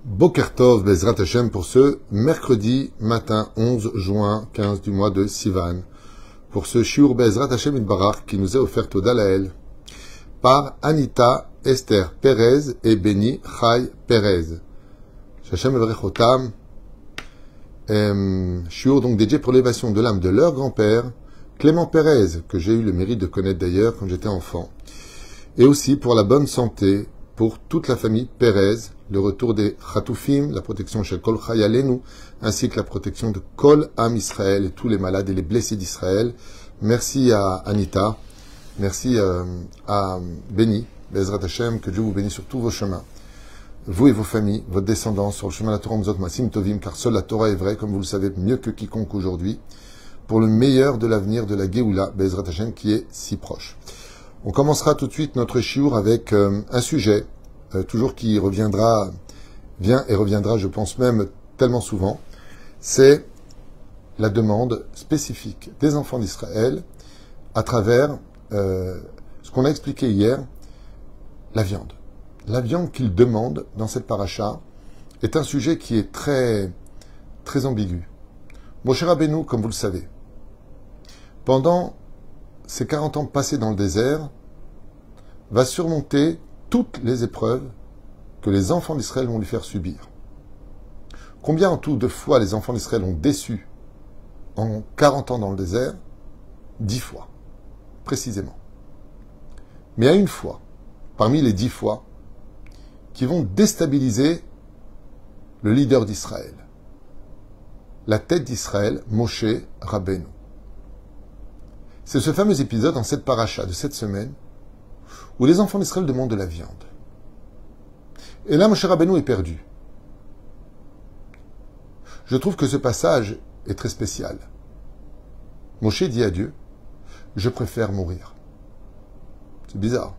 Boker Tov Bezrat Hashem pour ce mercredi matin 11 juin 15 du mois de Sivan. Pour ce Shiur Bezrat Hashem Itbarach qui nous est offert au Dalael par Anita Esther Perez et Benny Chai Perez. Hashem Evrechotam. Shiur donc dédié pour l'élévation de l'âme de leur grand-père, Clément Perez, que j'ai eu le mérite de connaître d'ailleurs quand j'étais enfant. Et aussi pour la bonne santé, pour toute la famille Perez, le retour des Chatoufim, la protection chez Kol Chayalenu, ainsi que la protection de Kol Am Israël et tous les malades et les blessés d'Israël. Merci à Anita, merci à Benny, Bezrat Hashem, que Dieu vous bénisse sur tous vos chemins. Vous et vos familles, votre descendance, sur le chemin de la Torah Mzot Masim Tovim, car seule la Torah est vraie, comme vous le savez mieux que quiconque aujourd'hui, pour le meilleur de l'avenir de la Géoula, Bezrat Hashem, qui est si proche. On commencera tout de suite notre shiur avec un sujet, toujours qui reviendra, vient et reviendra, je pense même tellement souvent, c'est la demande spécifique des enfants d'Israël à travers ce qu'on a expliqué hier, la viande. La viande qu'ils demandent dans cette paracha est un sujet qui est très, très ambigu. Moshe Rabbeinu, comme vous le savez, pendant ces 40 ans passés dans le désert, va surmonter toutes les épreuves que les enfants d'Israël vont lui faire subir. Combien en tout de fois les enfants d'Israël ont déçu en 40 ans dans le désert? 10 fois, précisément. Mais à une fois, parmi les 10 fois, qui vont déstabiliser le leader d'Israël, la tête d'Israël, Moshe Rabbeinu. C'est ce fameux épisode dans cette paracha de cette semaine où les enfants d'Israël demandent de la viande. Et là, Moshe Rabbeinu est perdu. Je trouve que ce passage est très spécial. Moshe dit à Dieu, je préfère mourir. C'est bizarre.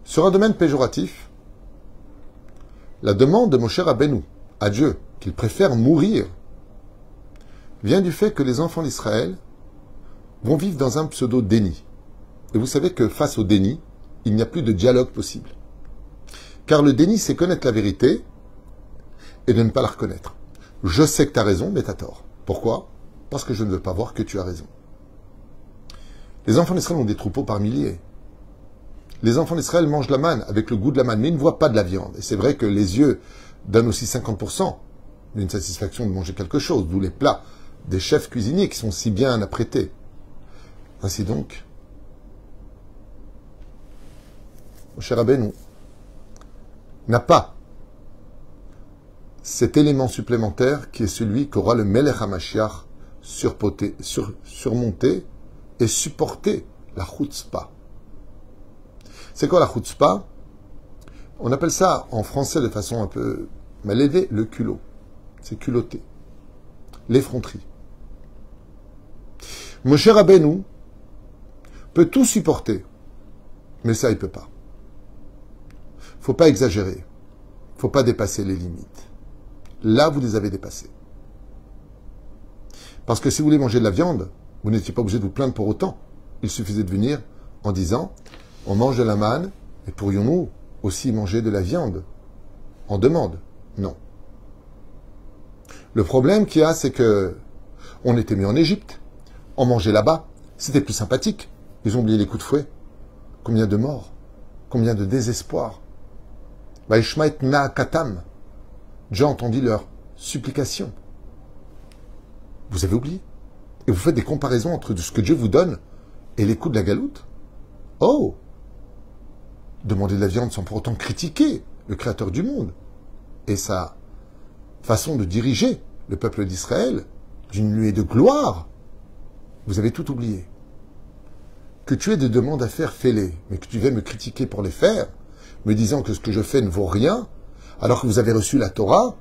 Sur un domaine péjoratif, la demande de Moshe Rabbeinu à Dieu, qu'il préfère mourir, vient du fait que les enfants d'Israël vont vivre dans un pseudo-déni. Et vous savez que face au déni, il n'y a plus de dialogue possible. Car le déni, c'est connaître la vérité et de ne pas la reconnaître. Je sais que tu as raison, mais tu as tort. Pourquoi? Parce que je ne veux pas voir que tu as raison. Les enfants d'Israël ont des troupeaux par milliers. Les enfants d'Israël mangent la manne avec le goût de la manne, mais ils ne voient pas de la viande. Et c'est vrai que les yeux donnent aussi 50% d'une satisfaction de manger quelque chose, d'où les plats des chefs cuisiniers qui sont si bien apprêtés. Ainsi donc, Moshe Rabbeinu n'a pas cet élément supplémentaire qui est celui qu'aura le Melech HaMashiach surmonté et supporté, la chutzpah. C'est quoi la chutzpah? On appelle ça en français de façon un peu mal élevée le culot. C'est culotté. L'effronterie. Moshe Rabbeinu peut tout supporter, mais ça, il ne peut pas. Faut pas exagérer. Faut pas dépasser les limites. Là, vous les avez dépassées. Parce que si vous voulez manger de la viande, vous n'étiez pas obligé de vous plaindre pour autant. Il suffisait de venir en disant, on mange de la manne, et pourrions-nous aussi manger de la viande? En demande. Non. Le problème qu'il y a, c'est que on était mis en Égypte, on mangeait là-bas, c'était plus sympathique. Ils ont oublié les coups de fouet. Combien de morts? Combien de désespoir? Vaishmaet na katam. Dieu a entendu leur supplication. Vous avez oublié. Et vous faites des comparaisons entre ce que Dieu vous donne et les coups de la galoute. Oh! Demander de la viande sans pour autant critiquer le Créateur du monde et sa façon de diriger le peuple d'Israël d'une nuée de gloire. Vous avez tout oublié. Que tu aies des demandes à faire, fais-les. Mais que tu viennes me critiquer pour les faire, me disant que ce que je fais ne vaut rien, alors que vous avez reçu la Torah,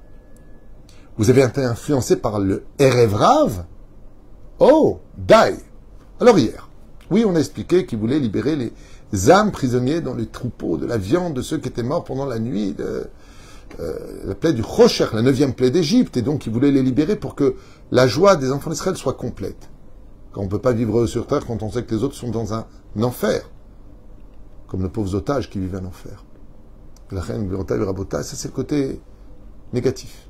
vous avez été influencé par le Erev Rav. Oh, dai. Alors hier, oui, on a expliqué qu'il voulait libérer les âmes prisonniers dans les troupeaux de la viande de ceux qui étaient morts pendant la nuit de la plaie du Rocher, la 9e plaie d'Égypte, et donc il voulait les libérer pour que la joie des enfants d'Israël soit complète. Quand on ne peut pas vivre sur terre quand on sait que les autres sont dans un enfer, comme nos pauvres otages qui vivent un enfer. La reine, ça c'est le côté négatif.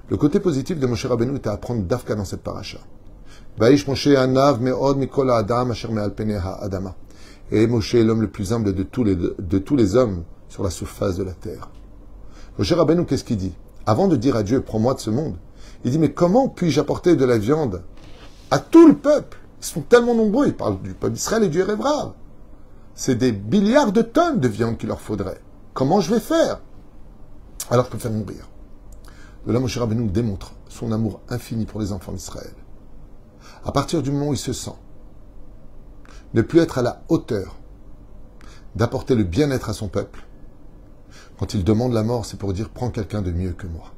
Le côté positif de Moshe Rabbeinu est à apprendre d'Afka dans cette paracha. Vaïsh Moshe anav me'od mikol ha'adam asher me'al penei ha'adama. Et Moshe est l'homme le plus humble de tous les hommes sur la surface de la terre. Moshe Rabbeinu, qu'est-ce qu'il dit? Avant de dire à Dieu, prends-moi de ce monde, il dit, mais comment puis-je apporter de la viande à tout le peuple? Ils sont tellement nombreux, il parle du peuple d'Israël et du Hérévrav. C'est des milliards de tonnes de viande qu'il leur faudrait. Comment je vais faire? Alors je peux faire mourir. De là, Moshe Rabbeinu démontre son amour infini pour les enfants d'Israël. À partir du moment où il se sent ne plus être à la hauteur d'apporter le bien-être à son peuple, quand il demande la mort, c'est pour dire, prends quelqu'un de mieux que moi.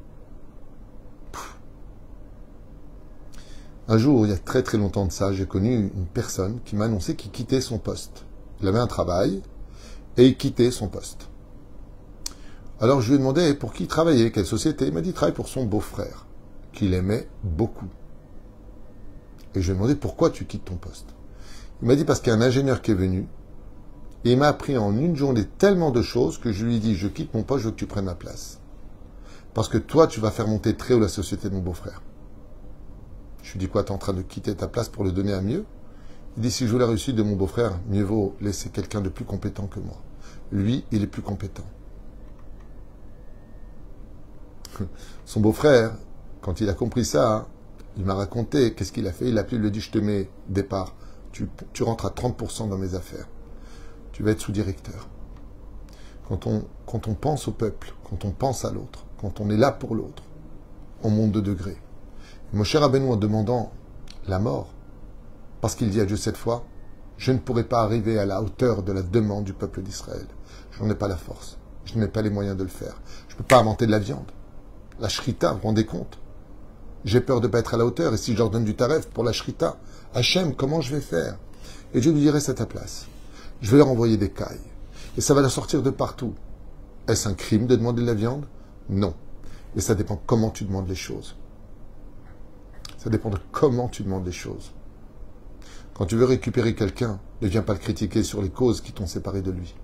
Un jour, il y a très très longtemps de ça, j'ai connu une personne qui m'a annoncé qu'il quittait son poste. Il avait un travail et il quittait son poste. Alors je lui ai demandé pour qui il travaillait, quelle société. Il m'a dit qu'il travaille pour son beau-frère, qu'il aimait beaucoup. Et je lui ai demandé pourquoi tu quittes ton poste. Il m'a dit parce qu'il y a un ingénieur qui est venu et il m'a appris en une journée tellement de choses que je lui ai dit je quitte mon poste, je veux que tu prennes ma place. Parce que toi, tu vas faire monter très haut la société de mon beau-frère. Je lui dis quoi, tu es en train de quitter ta place pour le donner à mieux? Il dit si je veux la réussite de mon beau-frère, mieux vaut laisser quelqu'un de plus compétent que moi. Lui, il est plus compétent. Son beau-frère, quand il a compris ça, il m'a raconté qu'est-ce qu'il a fait. Il a appelé, il lui a dit je te mets départ. Tu rentres à 30% dans mes affaires. Tu vas être sous-directeur. Quand on pense au peuple, quand on pense à l'autre, quand on est là pour l'autre, on monte de degré. Moshe Rabbeinu, en demandant la mort, parce qu'il dit à Dieu cette fois, je ne pourrai pas arriver à la hauteur de la demande du peuple d'Israël. Je n'en ai pas la force. Je n'ai pas les moyens de le faire. Je ne peux pas inventer de la viande. La shrita, vous vous rendez compte? J'ai peur de ne pas être à la hauteur. Et si je leur donne du taref pour la shrita, Hachem, comment je vais faire? Et Dieu lui dirait, c'est à ta place. Je vais leur envoyer des cailles. Et ça va leur sortir de partout. Est-ce un crime de demander de la viande? Non. Mais ça dépend comment tu demandes les choses. Ça dépend de comment tu demandes les choses. Quand tu veux récupérer quelqu'un, ne viens pas le critiquer sur les causes qui t'ont séparé de lui.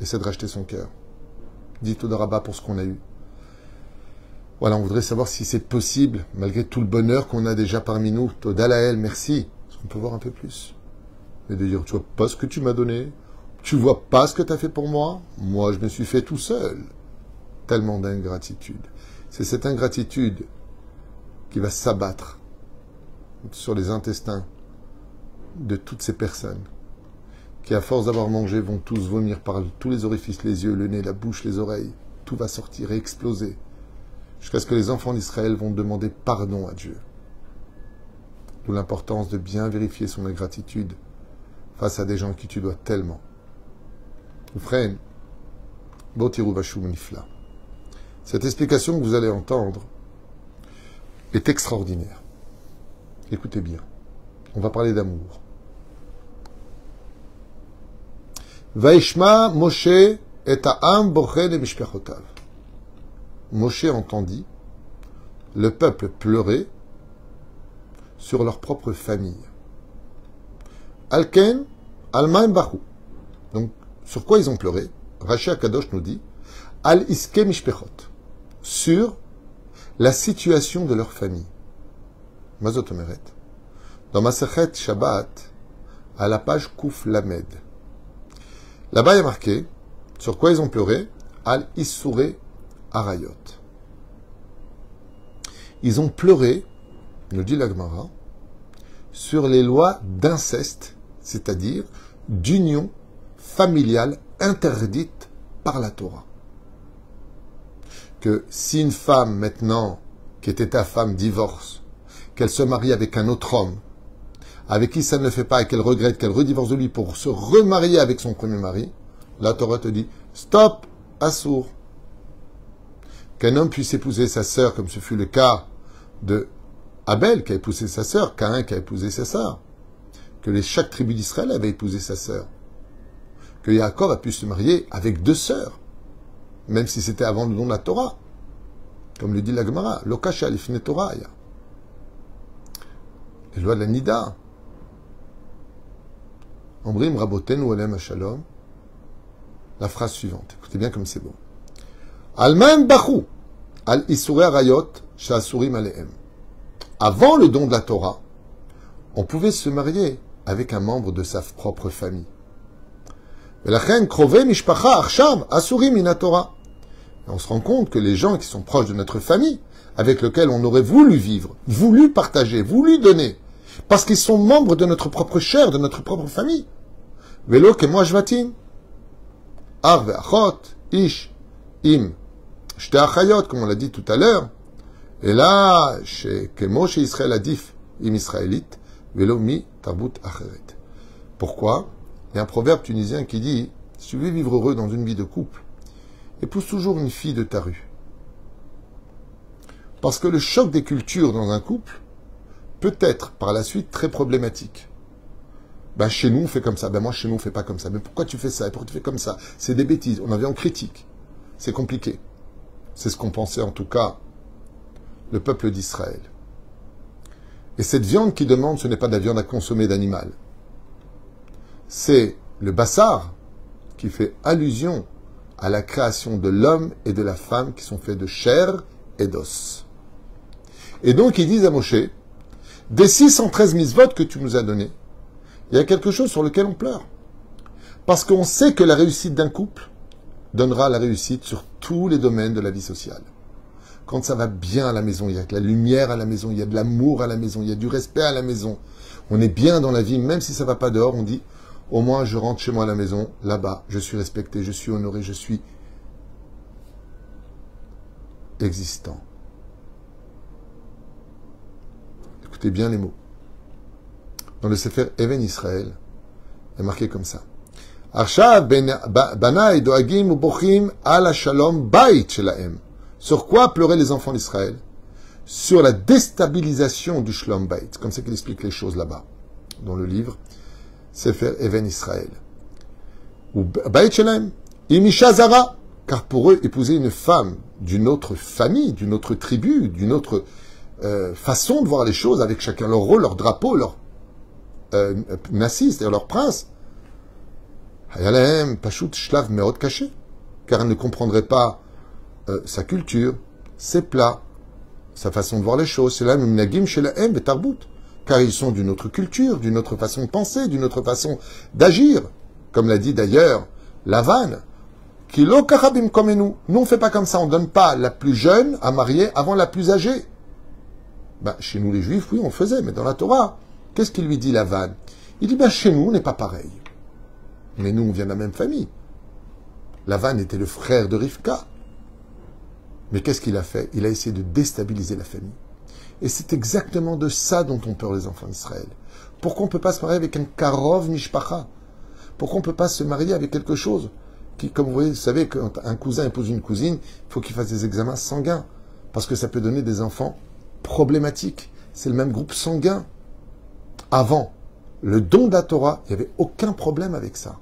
Essaie de racheter son cœur. Dis Toda Rabba pour ce qu'on a eu. Voilà, on voudrait savoir si c'est possible, malgré tout le bonheur qu'on a déjà parmi nous. Toda Laël, merci. Est-ce qu'on peut voir un peu plus? Et de dire, tu vois pas ce que tu m'as donné? Tu vois pas ce que tu as fait pour moi? Moi, je me suis fait tout seul. Tellement d'ingratitude. C'est cette ingratitude qui va s'abattre sur les intestins de toutes ces personnes qui, à force d'avoir mangé, vont tous vomir par tous les orifices, les yeux, le nez, la bouche, les oreilles. Tout va sortir et exploser. Jusqu'à ce que les enfants d'Israël vont demander pardon à Dieu. D'où l'importance de bien vérifier son ingratitude face à des gens à qui tu dois tellement. Frère, Botiru Vashum Nifla. Cette explication que vous allez entendre est extraordinaire. Écoutez bien. On va parler d'amour. Vaishma Moshe et Ha'am Bochen et Mishpechotav. Moshe entendit le peuple pleurer sur leur propre famille. Alken, Almaim Bahu. Donc, sur quoi ils ont pleuré? Rashi Akadosh nous dit Al Iske Mishpechot. Sur la situation de leur famille. Mazot Omeret. Dans Masechet Shabbat, à la page Kouf Lamed. Là-bas, il y a marqué sur quoi ils ont pleuré? Al Issouré Arayot. Ils ont pleuré, nous dit la Gemara, sur les lois d'inceste, c'est-à-dire d'union familiale interdite par la Torah. Que si une femme maintenant, qui était ta femme, divorce, qu'elle se marie avec un autre homme, avec qui ça ne le fait pas et qu'elle regrette, qu'elle redivorce de lui pour se remarier avec son premier mari, la Torah te dit, stop, assour. Qu'un homme puisse épouser sa sœur, comme ce fut le cas de Abel qui a épousé sa sœur, Caïn qui a épousé sa sœur, que chaque tribu d'Israël avait épousé sa sœur, que Yaakov a pu se marier avec 2 sœurs, même si c'était avant le don de la Torah, comme le dit la Gemara, Lokasha Lifne Torah, les lois de la Nida. Omrim Raboten ou Olem Shalom, la phrase suivante, écoutez bien comme c'est beau. Alman Bachou, Al Isurei Arayot Shasurim Alehem. Avant le don de la Torah, on pouvait se marier avec un membre de sa propre famille. Et on se rend compte que les gens qui sont proches de notre famille, avec lesquels on aurait voulu vivre, voulu partager, voulu donner, parce qu'ils sont membres de notre propre chair, de notre propre famille. Velo ke moi jvatim. Ar ve'achot, ish, im, shte achayot, comme on l'a dit tout à l'heure. Et là, que Moshe Israël adif, im israélite, velo mi tarbut acheret. Pourquoi? Il y a un proverbe tunisien qui dit, si tu veux vivre heureux dans une vie de couple, épouse toujours une fille de ta rue. Parce que le choc des cultures dans un couple peut être par la suite très problématique. Ben chez nous on fait comme ça, ben moi chez nous on fait pas comme ça. Mais pourquoi tu fais ça? Pourquoi tu fais comme ça? C'est des bêtises, on en vient en critique. C'est compliqué. C'est ce qu'on pensait en tout cas le peuple d'Israël. Et cette viande qui demande, ce n'est pas de la viande à consommer d'animal. C'est le bassar qui fait allusion à la création de l'homme et de la femme qui sont faits de chair et d'os. Et donc ils disent à Moshe, des 613 mitzvot que tu nous as donnés, il y a quelque chose sur lequel on pleure. Parce qu'on sait que la réussite d'un couple donnera la réussite sur tous les domaines de la vie sociale. Quand ça va bien à la maison, il y a de la lumière à la maison, il y a de l'amour à la maison, il y a du respect à la maison. On est bien dans la vie, même si ça ne va pas dehors, on dit, au moins je rentre chez moi à la maison, là-bas, je suis respecté, je suis honoré, je suis existant. Écoutez bien les mots. Dans le Sefer Even Israël, il est marqué comme ça. Sur quoi pleuraient les enfants d'Israël? Sur la déstabilisation du Shalom Bait. Comme ça qu'il explique les choses là-bas, dans le livre Sefer Even Israël. Ou Bait Shelem, Imisha Zara, car pour eux, épouser une femme d'une autre famille, d'une autre tribu, d'une autre façon de voir les choses, avec chacun leur rôle, leur drapeau, leur nassi, c'est-à-dire leur prince, Hayalahem Pashut Shlav Meod caché, car elle ne comprendrait pas sa culture, ses plats, sa façon de voir les choses. C'est là même Nagim Shelahem et Tarbut, car ils sont d'une autre culture, d'une autre façon de penser, d'une autre façon d'agir, comme l'a dit d'ailleurs Lavan. Kilo Kachabim comme nous. Nous, on ne fait pas comme ça. On ne donne pas la plus jeune à marier avant la plus âgée. Ben, chez nous, les Juifs, oui, on le faisait, mais dans la Torah, qu'est-ce qu'il lui dit, Lavan? Il dit, ben, chez nous, on n'est pas pareil. Mais nous, on vient de la même famille. Lavan était le frère de Rivka. Mais qu'est-ce qu'il a fait? Il a essayé de déstabiliser la famille. Et c'est exactement de ça dont ont peur les enfants d'Israël. Pourquoi on ne peut pas se marier avec un karov mishpacha? Pourquoi on ne peut pas se marier avec quelque chose qui, comme vous savez, quand un cousin épouse une cousine, il faut qu'il fasse des examens sanguins, parce que ça peut donner des enfants problématiques. C'est le même groupe sanguin. Avant le don de la Torah, il n'y avait aucun problème avec ça.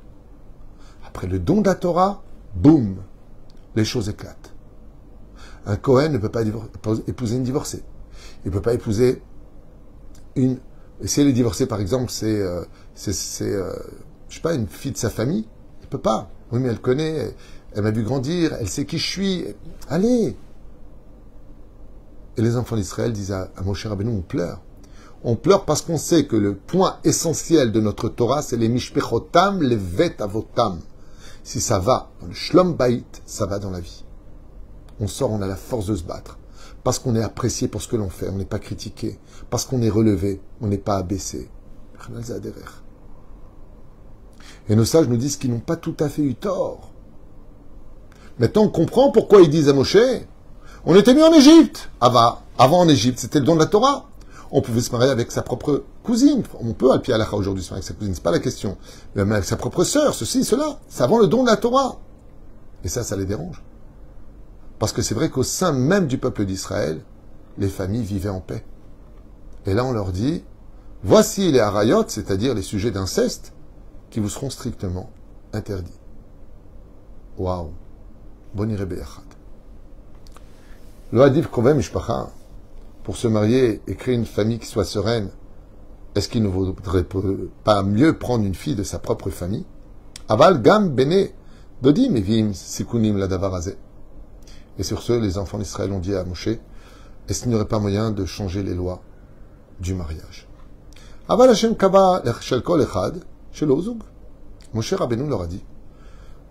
Après le don de la Torah, boum, les choses éclatent. Un Cohen ne peut pas épouser une divorcée. Il ne peut pas épouser une... Si elle est divorcée, par exemple, c'est je sais pas, une fille de sa famille, il ne peut pas. Oui, mais elle connaît, elle m'a vu grandir, elle sait qui je suis. Allez! Et les enfants d'Israël disent à Moshe Rabbeinu, on pleure. On pleure parce qu'on sait que le point essentiel de notre Torah, c'est les mishpechotam, les vet avotam. Si ça va dans le shlom bait, ça va dans la vie. On sort, on a la force de se battre. Parce qu'on est apprécié pour ce que l'on fait, on n'est pas critiqué. Parce qu'on est relevé, on n'est pas abaissé. Et nos sages nous disent qu'ils n'ont pas tout à fait eu tort. Maintenant, on comprend pourquoi ils disent à Moshe, on était mis en Égypte. Avant en Égypte, c'était le don de la Torah. On pouvait se marier avec sa propre cousine. On peut, à pied halakha aujourd'hui, se marier avec sa cousine, c'est pas la question. Même avec sa propre sœur, ceci, cela. C'est avant le don de la Torah. Et ça les dérange. Parce que c'est vrai qu'au sein même du peuple d'Israël, les familles vivaient en paix. Et là, on leur dit, voici les harayot, c'est-à-dire les sujets d'inceste, qui vous seront strictement interdits. Waouh. Boni Rebbe Yachad. Lo adif krovem mishpacha, pour se marier et créer une famille qui soit sereine, est-ce qu'il ne vaudrait pas mieux prendre une fille de sa propre famille? Aval gam bene dodim evim sikunim la davar hazeh. Et sur ce, les enfants d'Israël ont dit à Moshe, est-ce qu'il n'y aurait pas moyen de changer les lois du mariage? Aval Hashem kaba shel kol echad shelo zug. Moshe Rabbeinu leur a dit,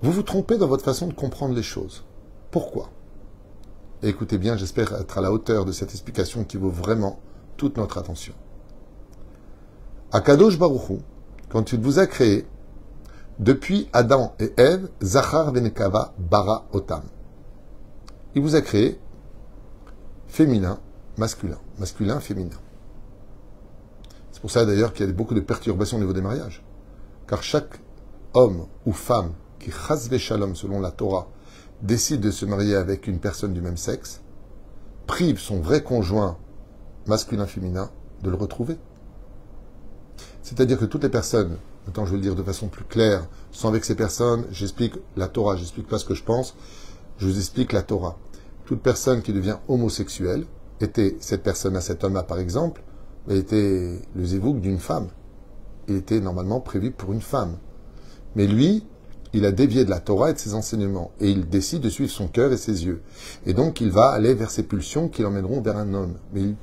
vous vous trompez dans votre façon de comprendre les choses. Pourquoi? Et écoutez bien, j'espère être à la hauteur de cette explication qui vaut vraiment toute notre attention. Akadosh Baruch Hu, quand il vous a créé, depuis Adam et Ève, Zachar venekava bara otam. Il vous a créé féminin, masculin, masculin, féminin. C'est pour ça d'ailleurs qu'il y a beaucoup de perturbations au niveau des mariages. Car chaque homme ou femme qui chas veshalom selon la Torah décide de se marier avec une personne du même sexe, prive son vrai conjoint masculin-féminin de le retrouver. C'est-à-dire que toutes les personnes, maintenant je vais le dire de façon plus claire, sont avec ces personnes, j'explique la Torah, j'explique pas ce que je pense, je vous explique la Torah. Toute personne qui devient homosexuelle, était cette personne-là, cet homme-là par exemple, était le zévouk d'une femme. Il était normalement prévu pour une femme. Mais lui, il a dévié de la Torah et de ses enseignements, et il décide de suivre son cœur et ses yeux. Et donc il va aller vers ses pulsions qui l'emmèneront vers un homme. Mais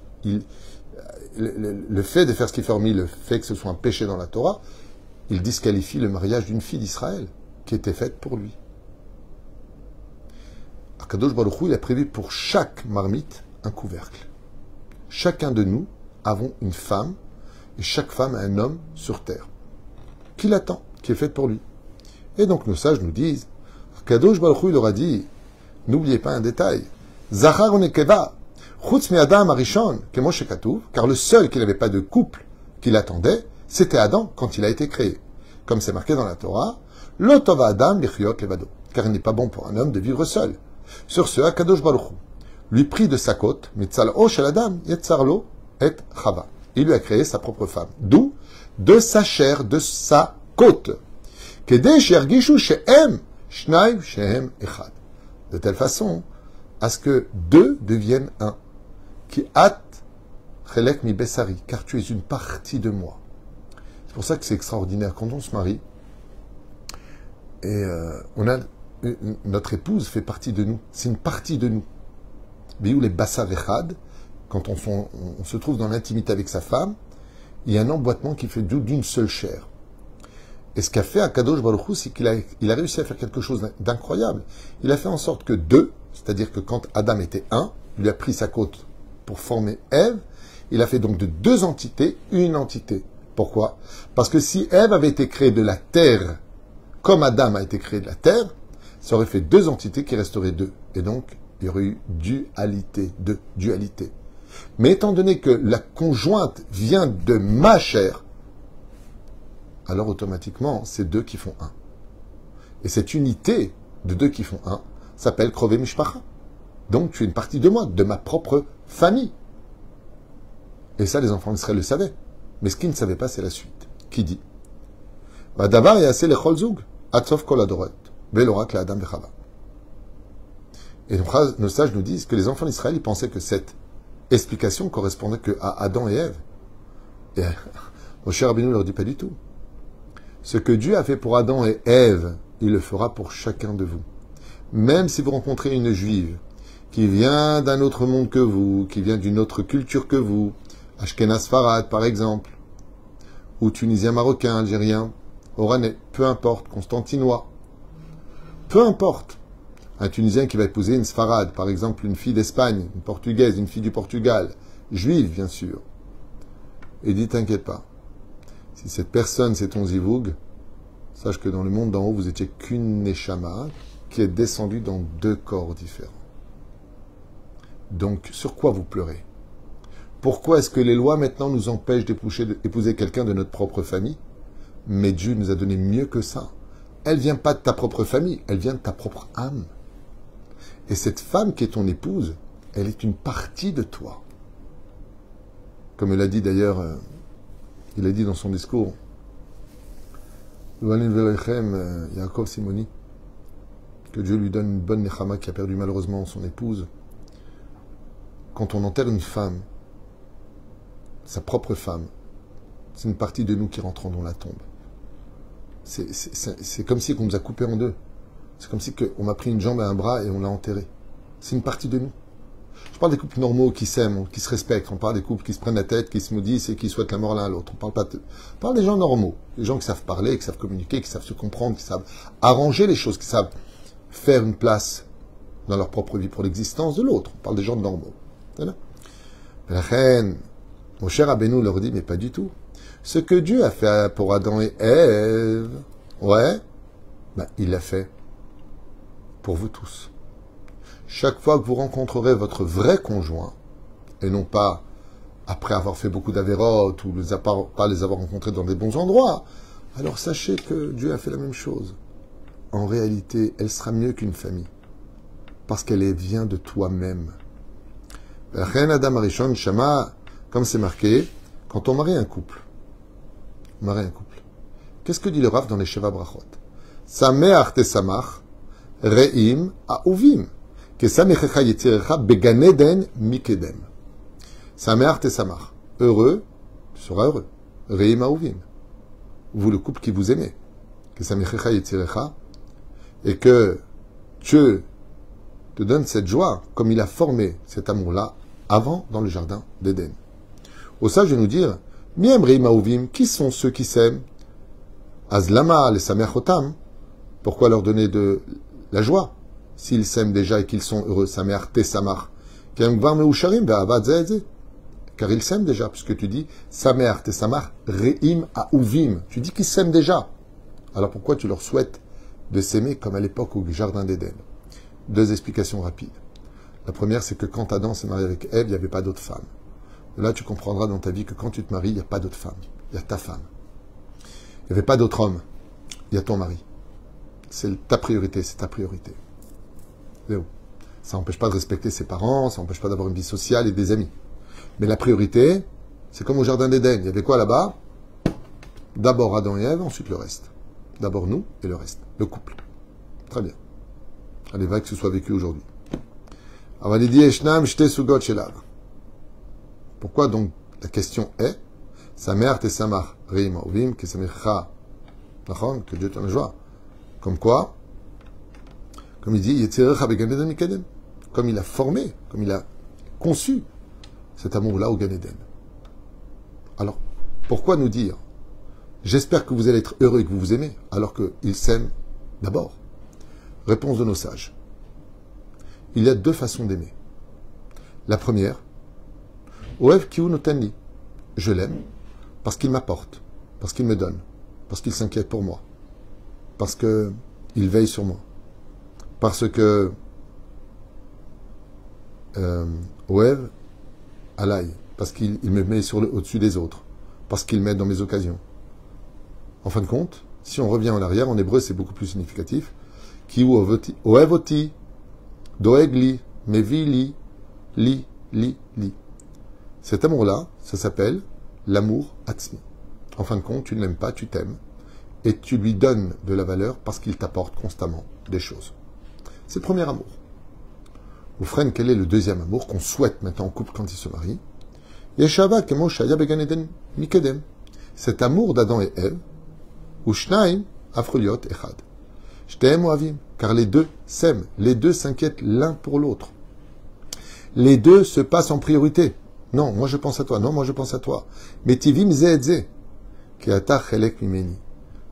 le fait de faire ce qu'il fait, hormis le fait que ce soit un péché dans la Torah, il disqualifie le mariage d'une fille d'Israël, qui était faite pour lui. Akadosh Baruch Hu, il a prévu pour chaque marmite un couvercle. Chacun de nous avons une femme, et chaque femme a un homme sur terre, qui l'attend, qui est faite pour lui. Et donc nos sages nous disent, Akadosh Baruch Hu, il leur a dit, n'oubliez pas un détail, Zachar ou Nekeva, Chutz mi Adam Arishon, Kemoshe Katuv, car le seul qui n'avait pas de couple qui l'attendait, c'était Adam quand il a été créé. Comme c'est marqué dans la Torah, Lo tov Adam lichiyot levado, car il n'est pas bon pour un homme de vivre seul. Sur ce, Akadosh Baruch Hu lui prit de sa côte, Mitzal'o shel Adam, Yetzarlo et Chava. Il lui a créé sa propre femme. D'où? De sa chair, de sa côte. Kedei she'yargishu she'em, shnai she'em echad. De telle façon à ce que deux deviennent un. Qui at chelek mi besari, car tu es une partie de moi. C'est pour ça que c'est extraordinaire. Quand on se marie, et notre épouse fait partie de nous. C'est une partie de nous. Biou les bassav echad, quand on se trouve dans l'intimité avec sa femme, il y a un emboîtement qui fait d'une seule chair. Et ce qu'a fait Akadosh Baruch Hu, c'est qu'il a réussi à faire quelque chose d'incroyable. Il a fait en sorte que deux, c'est-à-dire que quand Adam était un, il lui a pris sa côte pour former Ève, il a fait donc de deux entités une entité. Pourquoi? Parce que si Ève avait été créée de la terre, comme Adam a été créé de la terre, ça aurait fait deux entités qui resteraient deux. Et donc, il y aurait eu dualité, deux, dualité. Mais étant donné que la conjointe vient de ma chair, alors automatiquement, c'est deux qui font un. Et cette unité de deux qui font un s'appelle Krove Mishpacha. Donc tu es une partie de moi, de ma propre famille. Et ça, les enfants d'Israël le savaient. Mais ce qu'ils ne savaient pas, c'est la suite. Qui dit Vadavar yaseh lechol zug, atsof kol adoret, velorak la Adam vechava. Et nos sages nous disent que les enfants d'Israël, ils pensaient que cette explication correspondait que à Adam et Ève. Et Moshe Rabbeinu leur dit pas du tout. Ce que Dieu a fait pour Adam et Ève, il le fera pour chacun de vous. Même si vous rencontrez une juive qui vient d'un autre monde que vous, qui vient d'une autre culture que vous, Ashkenaz Farad par exemple, ou Tunisien, Marocain, Algérien, Oranais, peu importe, Constantinois, peu importe. Un Tunisien qui va épouser une Sfarad, par exemple une fille d'Espagne, une Portugaise, une fille du Portugal, juive bien sûr. Et dit, t'inquiète pas, si cette personne c'est ton zivoug, sache que dans le monde d'en haut, vous étiez qu'une neshama qui est descendue dans deux corps différents. Donc, sur quoi vous pleurez? Pourquoi est-ce que les lois maintenant nous empêchent d'épouser quelqu'un de notre propre famille? Mais Dieu nous a donné mieux que ça. Elle vient pas de ta propre famille, elle vient de ta propre âme. Et cette femme qui est ton épouse, elle est une partie de toi. Comme il a dit d'ailleurs, il a dit dans son discours, Yaakov Simoni, que Dieu lui donne une bonne Nechama qui a perdu malheureusement son épouse. Quand on enterre une femme, sa propre femme, c'est une partie de nous qui rentrons dans la tombe. C'est comme si on nous a coupé en deux. C'est comme si on m'a pris une jambe et un bras et on l'a enterré. C'est une partie de nous. Je parle des couples normaux qui s'aiment, qui se respectent. On parle des couples qui se prennent la tête, qui se maudissent et qui souhaitent la mort l'un à l'autre. On parle des gens normaux. Des gens qui savent parler, qui savent communiquer, qui savent se comprendre, qui savent arranger les choses, qui savent faire une place dans leur propre vie pour l'existence de l'autre. On parle des gens normaux. Voilà. La reine, mon cher Rabbeinu leur dit, mais pas du tout. Ce que Dieu a fait pour Adam et Ève, ouais, il l'a fait pour vous tous. Chaque fois que vous rencontrerez votre vrai conjoint, et non pas après avoir fait beaucoup d'avérotes ou pas les avoir rencontrés dans des bons endroits, alors sachez que Dieu a fait la même chose. En réalité, elle sera mieux qu'une famille, parce qu'elle vient de toi-même. La reine Adam Arishon Shama, comme c'est marqué, quand on marie un couple, qu'est-ce que dit le Rav dans les Sheva Brachot? Sameach tesamach, re'im a'uvim. Kesamechecha yetzirecha began Eden mikedem. Sameach tesamach. Heureux, tu seras heureux. Re'im a'uvim. Vous, le couple qui vous aimez. Kesamechecha yetzirecha. Et que Dieu te donne cette joie, comme il a formé cet amour-là, avant dans le jardin d'Éden. Au sage de nous dire, Miem re'im a'uvim, qui sont ceux qui s'aiment? Azlama les sameachotam. Pourquoi leur donner de la joie s'ils s'aiment déjà et qu'ils sont heureux? Sameach tesamach. Car ils s'aiment déjà, puisque tu dis Sameach tesamach re'im a'uvim. Tu dis qu'ils s'aiment déjà. Alors pourquoi tu leur souhaites de s'aimer comme à l'époque au jardin d'Éden? Deux explications rapides. La première, c'est que quand Adam s'est marié avec Ève, il n'y avait pas d'autre femme. Et là, tu comprendras dans ta vie que quand tu te maries, il n'y a pas d'autre femme. Il y a ta femme. Il n'y avait pas d'autre homme. Il y a ton mari. C'est ta priorité, c'est ta priorité. Léo. Ça n'empêche pas de respecter ses parents, ça n'empêche pas d'avoir une vie sociale et des amis. Mais la priorité, c'est comme au jardin d'Éden. Il y avait quoi là-bas? D'abord Adam et Ève, ensuite le reste. D'abord nous et le reste. Le couple. Très bien. Allez, va que ce soit vécu aujourd'hui. Pourquoi donc la question est Sameach tesamach re'im a'uvim kesamecha, que Dieu t'en a joie. Comme quoi, comme il dit, Yetzirecha began Eden mikedem, comme il a formé, comme il a conçu cet amour-là au Gan Eden. Alors, pourquoi nous dire j'espère que vous allez être heureux et que vous vous aimez, alors qu'ils s'aiment d'abord? Réponse de nos sages. Il y a deux façons d'aimer. La première, Oev kiu notenli. Je l'aime parce qu'il m'apporte, parce qu'il me donne, parce qu'il s'inquiète pour moi, parce qu'il veille sur moi, parce que Oev alay, parce qu'il me met au-dessus des autres, parce qu'il m'aide dans mes occasions. En fin de compte, si on revient en arrière, en hébreu c'est beaucoup plus significatif. Ki Oev oti, doeg li, mevi li. Cet amour-là, ça s'appelle l'amour atzmi. En fin de compte, tu ne l'aimes pas, tu t'aimes. Et tu lui donnes de la valeur parce qu'il t'apporte constamment des choses. C'est le premier amour. Ou frère, quel est le deuxième amour qu'on souhaite maintenant en couple quand ils se marient? Yeshava kemo shaya began Eden mikedem. Cet amour d'Adam et Ève, ou shnaim afroliot echad. Shtem oavim, car les deux s'aiment, les deux s'inquiètent l'un pour l'autre. Les deux se passent en priorité. Non, moi je pense à toi. Non, moi je pense à toi. Mais tivim zeedze, ki ata chelek mimeni.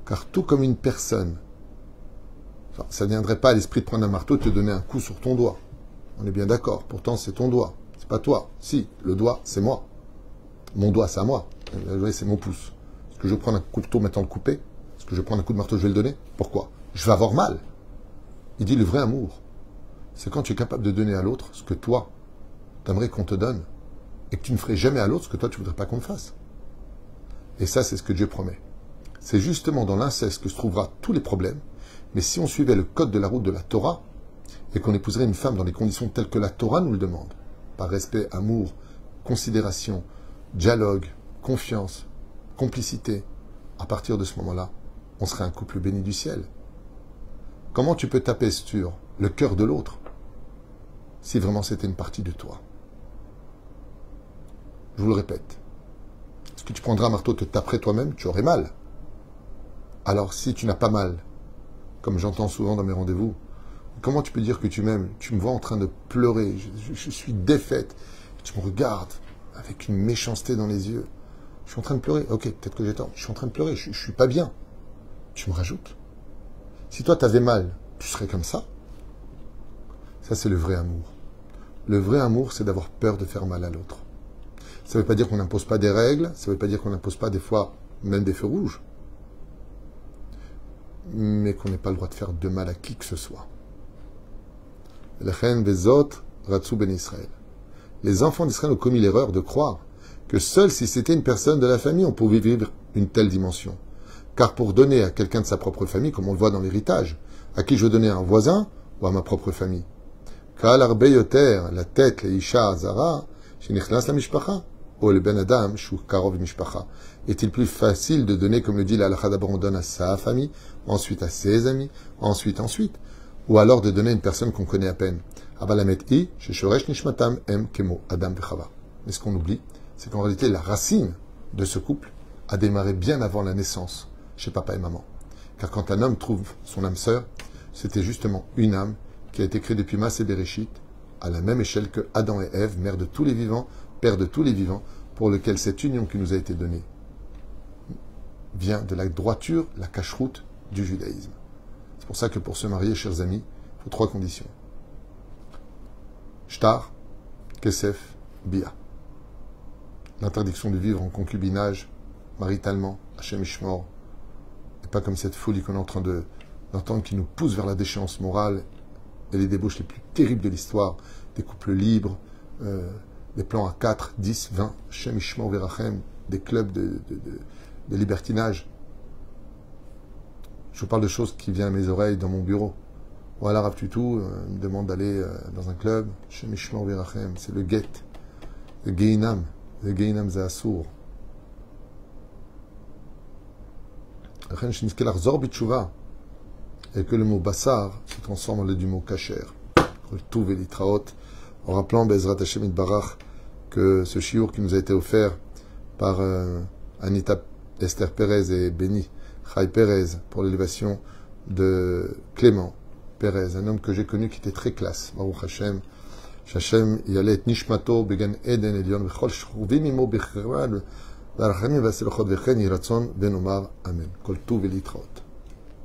Car tout comme une personne, ça ne viendrait pas à l'esprit de prendre un marteau et te donner un coup sur ton doigt. On est bien d'accord. Pourtant, c'est ton doigt. C'est pas toi. Si, le doigt, c'est moi. Mon doigt, c'est à moi. Le doigt, c'est mon pouce. Est-ce que je vais prendre un couteau maintenant le couper? Est-ce que je vais prendre un coup de marteau, je vais le donner? Pourquoi? Je vais avoir mal. Il dit le vrai amour. C'est quand tu es capable de donner à l'autre ce que toi, t'aimerais qu'on te donne. Et que tu ne ferais jamais à l'autre ce que toi, tu ne voudrais pas qu'on te fasse. Et ça, c'est ce que Dieu promet. C'est justement dans l'inceste que se trouvera tous les problèmes. Mais si on suivait le code de la route de la Torah, et qu'on épouserait une femme dans les conditions telles que la Torah nous le demande, par respect, amour, considération, dialogue, confiance, complicité, à partir de ce moment-là, on serait un couple béni du ciel. Comment tu peux taper sur le cœur de l'autre si vraiment c'était une partie de toi? Je vous le répète. Est-ce que tu prendras un marteau, te taperais toi-même? Tu aurais mal. Alors si tu n'as pas mal, comme j'entends souvent dans mes rendez-vous, Comment tu peux dire que tu m'aimes? Tu me vois en train de pleurer, je suis défaite. Tu me regardes avec une méchanceté dans les yeux. Je suis en train de pleurer. Ok, peut-être que j'ai tort. Je suis en train de pleurer, je suis pas bien. Tu me rajoutes. Si toi t'avais mal, tu serais comme ça. Ça, c'est le vrai amour. Le vrai amour, c'est d'avoir peur de faire mal à l'autre. Ça ne veut pas dire qu'on n'impose pas des règles, ça ne veut pas dire qu'on n'impose pas des fois même des feux rouges, mais qu'on n'ait pas le droit de faire de mal à qui que ce soit. Les enfants d'Israël ont commis l'erreur de croire que seul si c'était une personne de la famille, on pouvait vivre une telle dimension. Car pour donner à quelqu'un de sa propre famille, comme on le voit dans l'héritage, à qui je veux donner, à un voisin ou à ma propre famille? Kal arbe yoter, la tête, les isha azara, shenichnas la mishpacha, ou le ben adam, shu karov mishpacha. Est-il plus facile de donner, comme le dit la halakha, d'abord on donne à sa famille, ensuite à ses amis, ensuite, ou alors de donner à une personne qu'on connaît à peine? Abalamet i, sheshoresh nishmatam em kemo adam vechava. Mais ce qu'on oublie, c'est qu'en réalité, la racine de ce couple a démarré bien avant la naissance, chez papa et maman. Car quand un homme trouve son âme sœur, c'était justement une âme qui a été créée depuis Massé Bereshit, à la même échelle que Adam et Ève, mère de tous les vivants, père de tous les vivants, pour lequel cette union qui nous a été donnée vient de la droiture, la cacheroute du judaïsme. C'est pour ça que pour se marier, chers amis, il faut 3 conditions. Shtar, Kesef, Bia. L'interdiction de vivre en concubinage, maritalement, Hachem Ishmor, et pas comme cette folie qu'on est en train d'entendre qui nous pousse vers la déchéance morale et les débauches les plus terribles de l'histoire, des couples libres, des plans à 4, 10, 20, Hachem Ishmor Verachem, des clubs de libertinage. Je vous parle de choses qui viennent à mes oreilles dans mon bureau. Voilà, Rav Tutu me demande d'aller dans un club, Hachem Ishmor Verachem, c'est le get, le Geinam. Le Geinam c'est Assour. Et que le mot Bassar se transforme en du mot Kacher. En rappelant Bezrat Hashem Itbarach que ce chiour qui nous a été offert par Anita Esther Pérez et Béni Chai Pérez pour l'élévation de Clément Pérez, un homme que j'ai connu qui était très classe. Baruch Hashem. Shashem yalet nishmato began eden elion v'chol shchuvim imo b'chirvan v'arachamim v'aselochot v'chen yiratzon v'nomar amen. Kol tuv v'litraot.